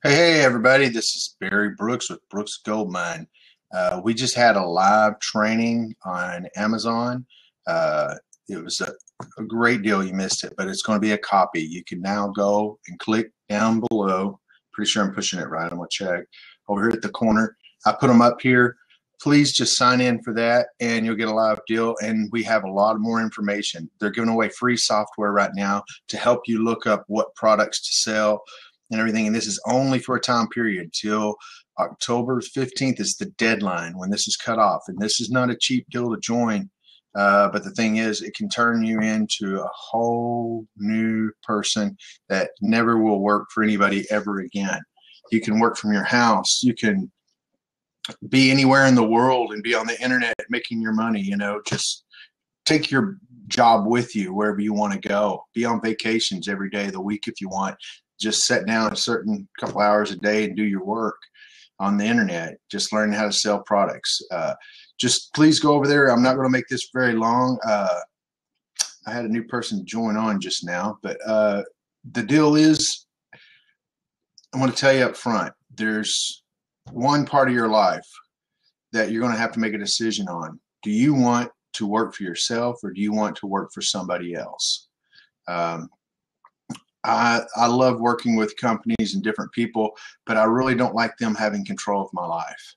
Hey, everybody, this is Barry Brooks with Brooks Gold Mine. We just had a live training on Amazon. Uh, it was a great deal. You missed it, but it's going to be a copy. You can now go and click down below. Pretty sure I'm pushing it right. I'm going to check over here at the corner. I put them up here. Please just sign in for that and you'll get a live deal. And we have a lot more information. They're giving away free software right now to help you look up what products to sell and everything. And this is only for a time period till October 15th is the deadline when this is cut off. And this is not a cheap deal to join. But the thing is, it can turn you into a whole new person that never will work for anybody ever again. You can work from your house. You can be anywhere in the world and be on the internet making your money. Just take your job with you wherever you want to go. Be on vacations every day of the week if you want. Just sit down a certain couple hours a day and do your work on the internet. Just learn how to sell products. Just please go over there. I'm not going to make this very long. I had a new person join on just now, but the deal is, I'm going to tell you up front, there's one part of your life that you're going to have to make a decision on. Do you want to work for yourself or do you want to work for somebody else? I love working with companies and different people, but I really don't like them having control of my life.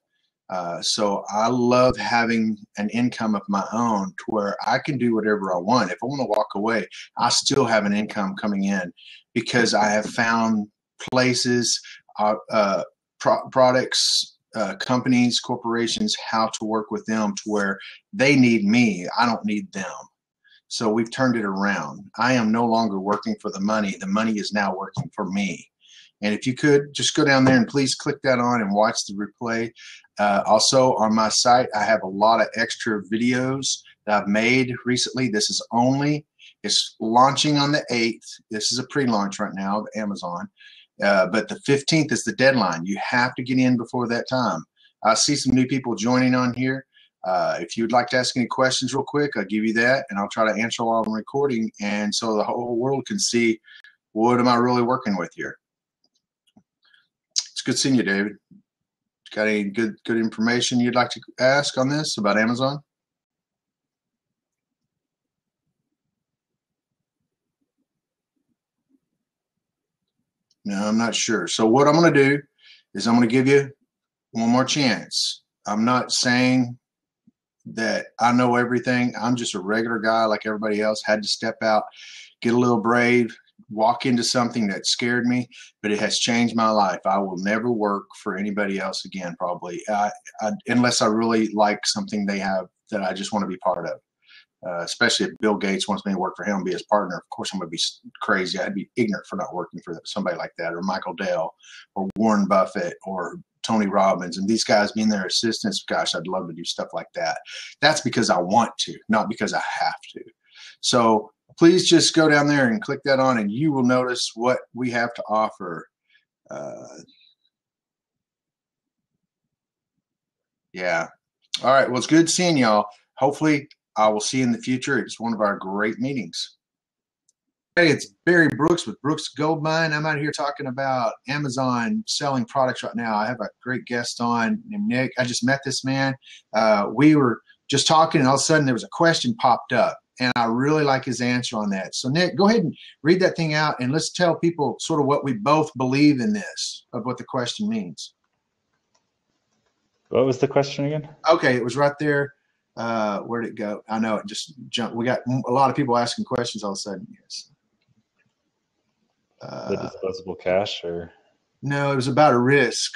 So I love having an income of my own to where I can do whatever I want. If I want to walk away, I still have an income coming in because I have found places, products, companies, corporations, how to work with them to where they need me. I don't need them. So we've turned it around. I am no longer working for the money. The money is now working for me. And if you could just go down there and please click that on and watch the replay. Also on my site, I have a lot of extra videos that I've made recently. It's launching on the 8th. This is a pre-launch right now of Amazon. But the 15th is the deadline. You have to get in before that time. I see some new people joining on here. If you'd like to ask any questions real quick, I'll give you that, and I'll try to answer while I'm recording, and so the whole world can see what am I really working with here. It's good seeing you, David. Got any good information you'd like to ask on this about Amazon? No, I'm not sure. So what I'm going to do is I'm going to give you one more chance. I'm not saying that I know everything. I'm just a regular guy like everybody else. Had to step out, get a little brave, walk into something that scared me, but it has changed my life. I will never work for anybody else again, probably, unless I really like something they have that I just want to be part of. Especially if Bill Gates wants me to work for him and be his partner. Of course, I'm going to be crazy. I'd be ignorant for not working for somebody like that, or Michael Dell, or Warren Buffett, or Tony Robbins, and these guys being their assistants. Gosh, I'd love to do stuff like that. That's because I want to, not because I have to. So please just go down there and click that on, and you will notice what we have to offer. Yeah. All right. Well, it's good seeing y'all. Hopefully, I will see you in the future. It's one of our great meetings. Hey, it's Barry Brooks with Brooks Gold Mine. I'm out here talking about Amazon selling products right now. I have a great guest on named Nick. I just met this man. We were just talking, and all of a sudden there was a question popped up, and I really like his answer on that. So, Nick, go ahead and read that thing out, and let's tell people sort of what we both believe in this, of what the question means. What was the question again? Okay, it was right there. Where'd it go? I know it just jumped. We got a lot of people asking questions all of a sudden. Yes. The disposable cash, or no, it was about a risk.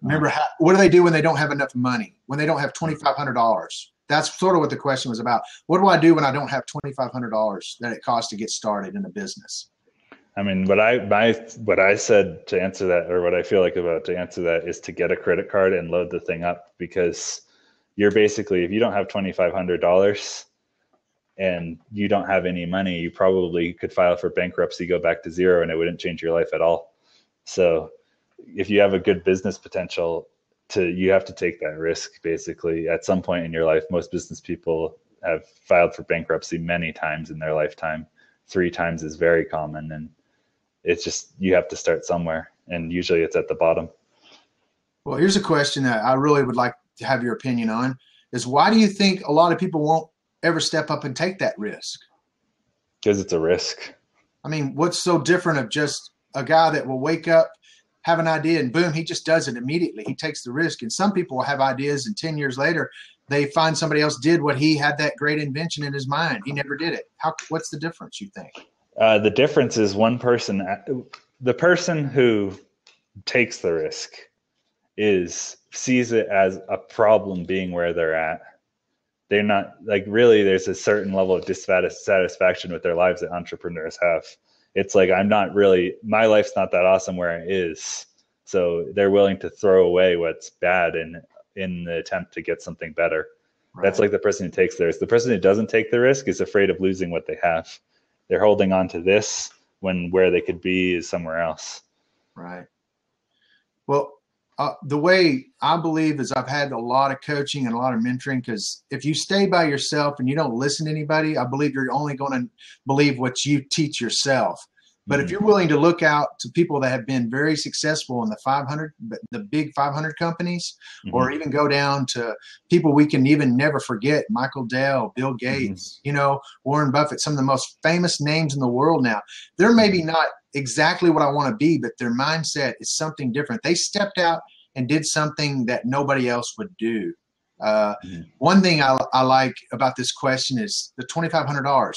Remember, what do they do when they don't have enough money? When they don't have $2,500? That's sort of what the question was about. What do I do when I don't have $2,500 that it costs to get started in a business? I mean, what I said to answer that, or what I feel like about to answer that, is to get a credit card and load the thing up, because you're basically, if you don't have $2,500 and you don't have any money, you probably could file for bankruptcy, go back to zero, and it wouldn't change your life at all. So if you have a good business potential, you have to take that risk basically at some point in your life. Most business people have filed for bankruptcy many times in their lifetime. 3 times is very common, and it's just, you have to start somewhere. and usually it's at the bottom. Well, here's a question that I really would like to have your opinion on is why do you think a lot of people won't ever step up and take that risk? Because it's a risk. I mean, what's so different of just a guy that will wake up, have an idea, and boom, he just does it immediately. He takes the risk. And some people will have ideas, and 10 years later, they find somebody else did what he had that great invention in his mind. He never did it. What's the difference, you think? The difference is one person, the person who takes the risk sees it as a problem being where they're at. They're not like really, there's a certain level of dissatisfaction with their lives that entrepreneurs have. It's like, my life's not that awesome where it is. So they're willing to throw away what's bad in the attempt to get something better. Right. That's like the person who takes the risk. The person who doesn't take the risk is afraid of losing what they have. They're holding on to this when where they could be is somewhere else. Right. Well, the way I believe is I've had a lot of coaching and a lot of mentoring, because if you stay by yourself and you don't listen to anybody, I believe you're only going to believe what you teach yourself. But if you're willing to look out to people that have been very successful in the big 500 companies, or even go down to people we can even never forget, Michael Dell, Bill Gates, Warren Buffett, some of the most famous names in the world now, they're maybe not exactly what I want to be, but their mindset is something different. They stepped out and did something that nobody else would do. One thing I like about this question is the $2,500.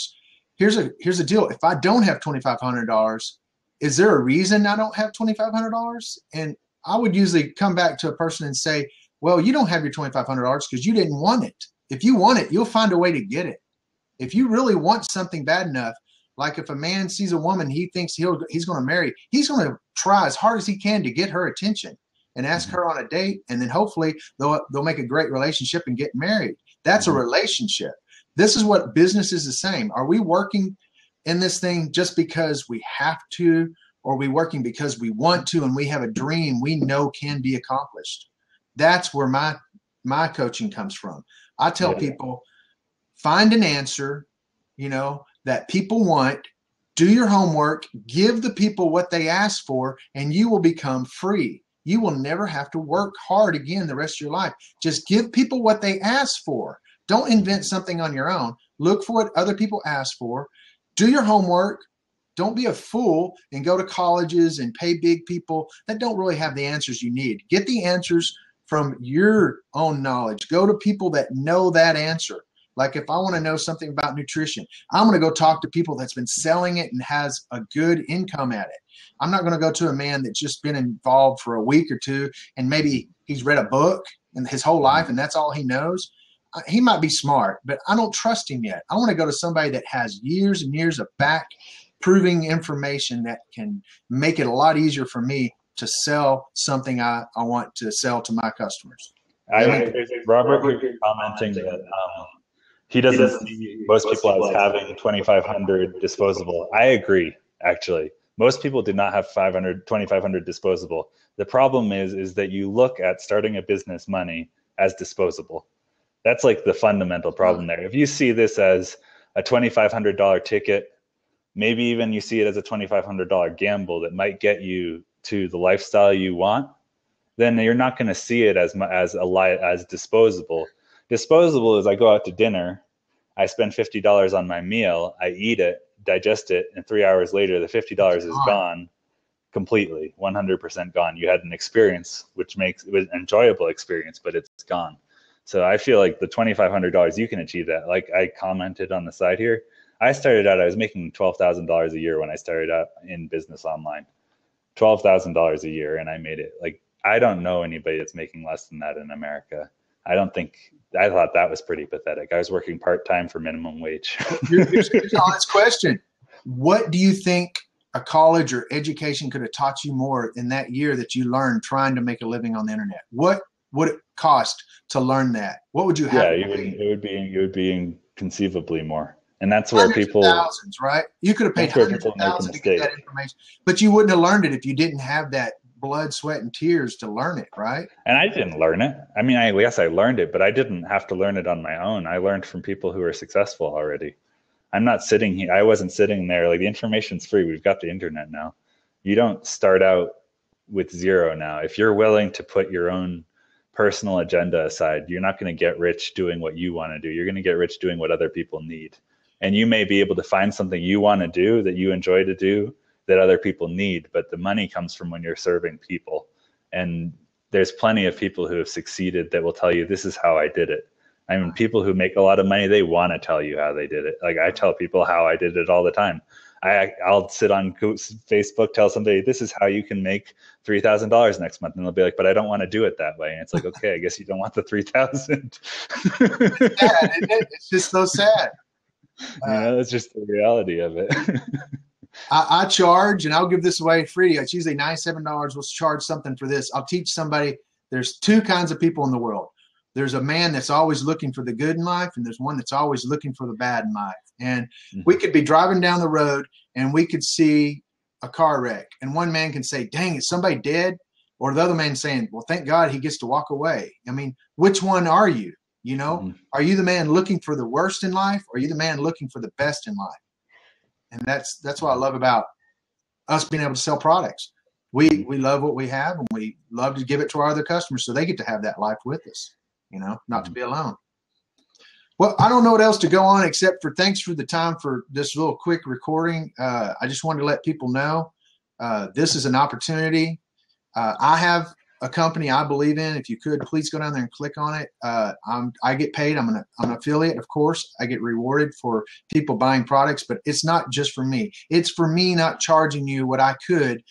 Here's a deal. If I don't have $2,500, is there a reason I don't have $2,500? And I would usually come back to a person and say, well, you don't have your $2,500 because you didn't want it. If you want it, you'll find a way to get it. If you really want something bad enough, like if a man sees a woman he thinks he's going to marry, he's going to try as hard as he can to get her attention and ask her on a date, and then hopefully they'll make a great relationship and get married. That's a relationship. This is what business is the same. Are we working in this thing just because we have to, or are we working because we want to and we have a dream we know can be accomplished? That's where my coaching comes from. I tell people, find an answer, that people want, do your homework, give the people what they ask for, and you will become free. You will never have to work hard again the rest of your life. Just give people what they ask for. Don't invent something on your own. Look for what other people ask for. Do your homework. Don't be a fool and go to colleges and pay big people that don't really have the answers you need. Get the answers from your own knowledge. Go to people that know that answer. Like if I want to know something about nutrition, I'm going to go talk to people that's been selling it and has a good income at it. I'm not going to go to a man that's just been involved for a week or two and maybe he's read a book in his whole life and that's all he knows. He might be smart, but I don't trust him yet. I want to go to somebody that has years and years of back proving information that can make it a lot easier for me to sell something I want to sell to my customers. Robert commenting that he doesn't see most people as having 2,500 disposable. I agree, actually. Most people did not have 2,500 disposable. The problem is that you look at starting a business money as disposable. That's like the fundamental problem there. If you see this as a $2,500 ticket, maybe even you see it as a $2,500 gamble that might get you to the lifestyle you want, then you're not going to see it as disposable. Disposable is I go out to dinner, I spend $50 on my meal, I eat it, digest it, and 3 hours later, the $50 is gone completely, 100% gone. You had an experience, which makes it was an enjoyable experience, but it's gone. So I feel like the $2,500, you can achieve that. Like I commented on the side here, I was making $12,000 a year when I started out in business online, $12,000 a year. And I made it. Like, I don't know anybody that's making less than that in America. I thought that was pretty pathetic. I was working part-time for minimum wage. Here's an honest question. What do you think a college or education could have taught you more in that year that you learned trying to make a living on the internet? What would it cost to learn that? What would you have? Yeah, it would be inconceivably more. And that's where people thousands, right? You could have paid hundreds of thousands to get that information, but you wouldn't have learned it if you didn't have that blood, sweat, and tears to learn it, right? And I didn't learn it. I mean, I learned it, but I didn't have to learn it on my own. I learned from people who are successful already. I'm not sitting here. I wasn't sitting there. Like, the information's free. We've got the internet now. You don't start out with zero now. If you're willing to put your own personal agenda aside, you're not going to get rich doing what you want to do. You're going to get rich doing what other people need. And you may be able to find something you want to do that you enjoy to do that other people need, but the money comes from when you're serving people. And there's plenty of people who have succeeded that will tell you, this is how I did it. I mean, people who make a lot of money, they want to tell you how they did it. Like I tell people how I did it all the time. I'll sit on Facebook, tell somebody, this is how you can make $3,000 next month. And they'll be like, but I don't want to do it that way. And it's like, okay, I guess you don't want the 3,000. It's sad, isn't it? It's just so sad. That's just the reality of it. I charge, and I'll give this away free. It's usually $97. We'll charge something for this. I'll teach somebody. There's two kinds of people in the world. There's a man that's always looking for the good in life, and there's one that's always looking for the bad in life. And we could be driving down the road, and we could see a car wreck. And one man can say, dang, is somebody dead? Or the other man saying, well, thank God he gets to walk away. I mean, which one are you? You know, are you the man looking for the worst in life? Or are you the man looking for the best in life? And that's what I love about us being able to sell products. We love what we have, and we love to give it to our other customers so they get to have that life with us, you know, not to be alone. Well, I don't know what else to go on except for thanks for the time for this little quick recording. I just wanted to let people know this is an opportunity. I have a company I believe in. If you could, please go down there and click on it. I get paid. I'm an affiliate, of course. I get rewarded for people buying products, but it's not just for me. It's for me not charging you what I could.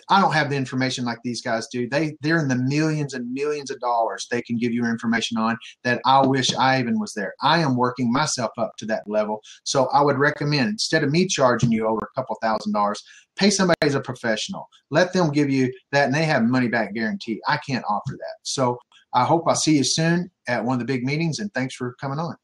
I don't have the information like these guys do. They're in the millions and millions of dollars they can give you information on that I wish I even was there. I am working myself up to that level. So I would recommend, instead of me charging you over a couple $1,000s, pay somebody as a professional. Let them give you that, and they have money back guarantee. I can't offer that. So I hope I see you soon at one of the big meetings, and thanks for coming on.